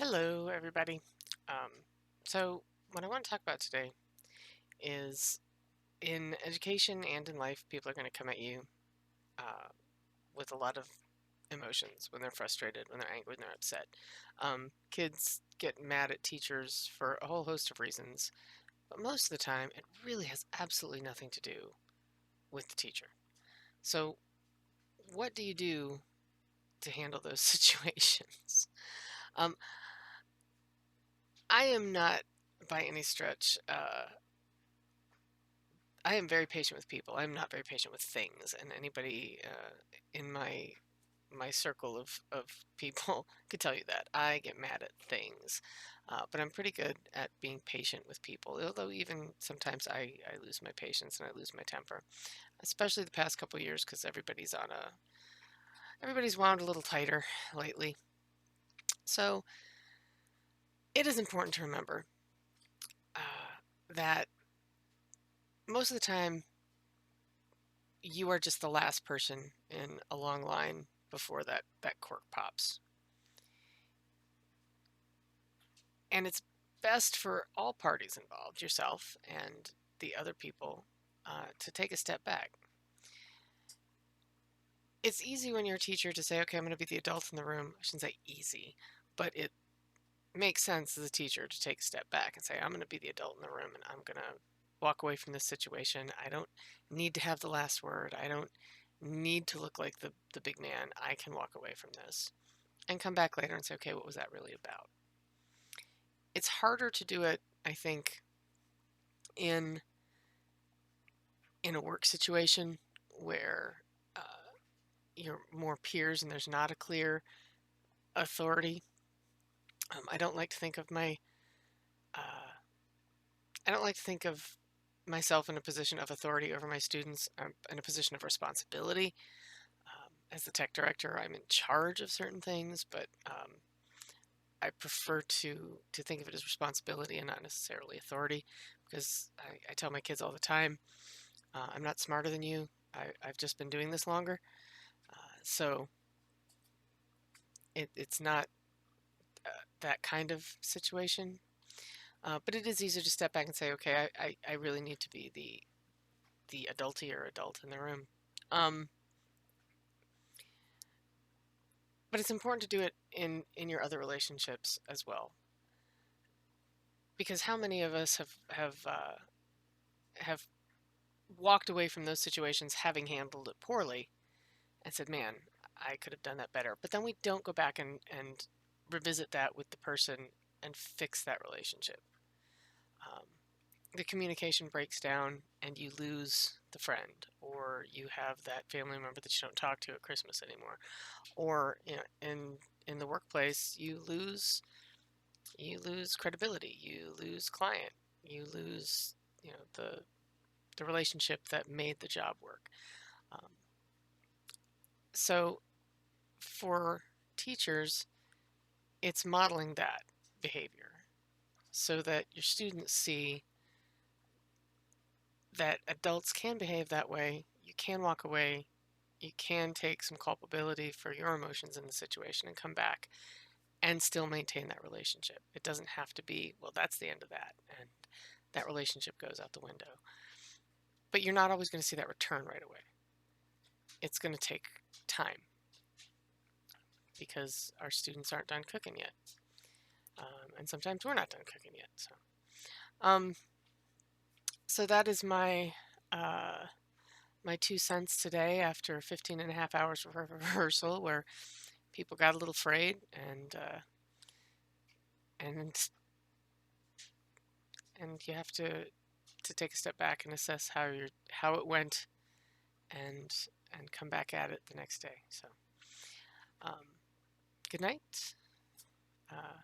Hello, everybody. Um, so, what I want to talk about today is in education and in life, people are going to come at you uh, with a lot of emotions when they're frustrated, when they're angry, when they're upset. Kids get mad at teachers for a whole host of reasons, but most of the time, it really has absolutely nothing to do with the teacher. So, what do you do to handle those situations? Um, I am not by any stretch. I am very patient with people. I'm not very patient with things, and anybody in my circle of people could tell you that. I get mad at things, but I'm pretty good at being patient with people. Although even sometimes I lose my patience and I lose my temper, especially the past couple of years because everybody's wound a little tighter lately. So it is important to remember that most of the time you are just the last person in a long line before that cork pops. And it's best for all parties involved, yourself and the other people, to take a step back. It's easy when you're a teacher to say, okay, I'm going to be the adult in the room. I shouldn't say easy, but it makes sense as a teacher to take a step back and say, I'm going to be the adult in the room and I'm going to walk away from this situation. I don't need to have the last word. I don't need to look like the big man. I can walk away from this and come back later and say, okay, what was that really about? It's harder to do it, I think, in a work situation where uh, you're more peers and there's not a clear authority. I don't like to think of uh, I don't like to think of myself in a position of authority over my students. I'm in a position of responsibility. As the tech director, I'm in charge of certain things, but I prefer to think of it as responsibility and not necessarily authority, because I tell my kids all the time, I'm not smarter than you. I've just been doing this longer. So it's not that kind of situation. But it is easier to step back and say, okay, I really need to be the adultier adult in the room. Um, but it's important to do it in your other relationships as well, because how many of us have walked away from those situations having handled it poorly and said, man, I could have done that better. But then we don't go back and revisit that with the person and fix that relationship. Um, the communication breaks down and you lose the friend, or you have that family member that you don't talk to at Christmas anymore, or in the workplace you lose credibility, you lose client, you lose the relationship that made the job work. Um, so for teachers, it's modeling that behavior so that your students see that adults can behave that way. You can walk away. You can take some culpability for your emotions in the situation and come back and still maintain that relationship. It doesn't have to be, well, that's the end of that, and that relationship goes out the window. But you're not always going to see that return right away. It's going to take time because our students aren't done cooking yet. And sometimes we're not done cooking yet. Um, so that is my 2 cents today after 15 and a half hours of rehearsal where people got a little afraid and and you have to take a step back and assess how it went and come back at it the next day. So um, good night. Uh,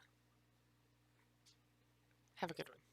have a good one.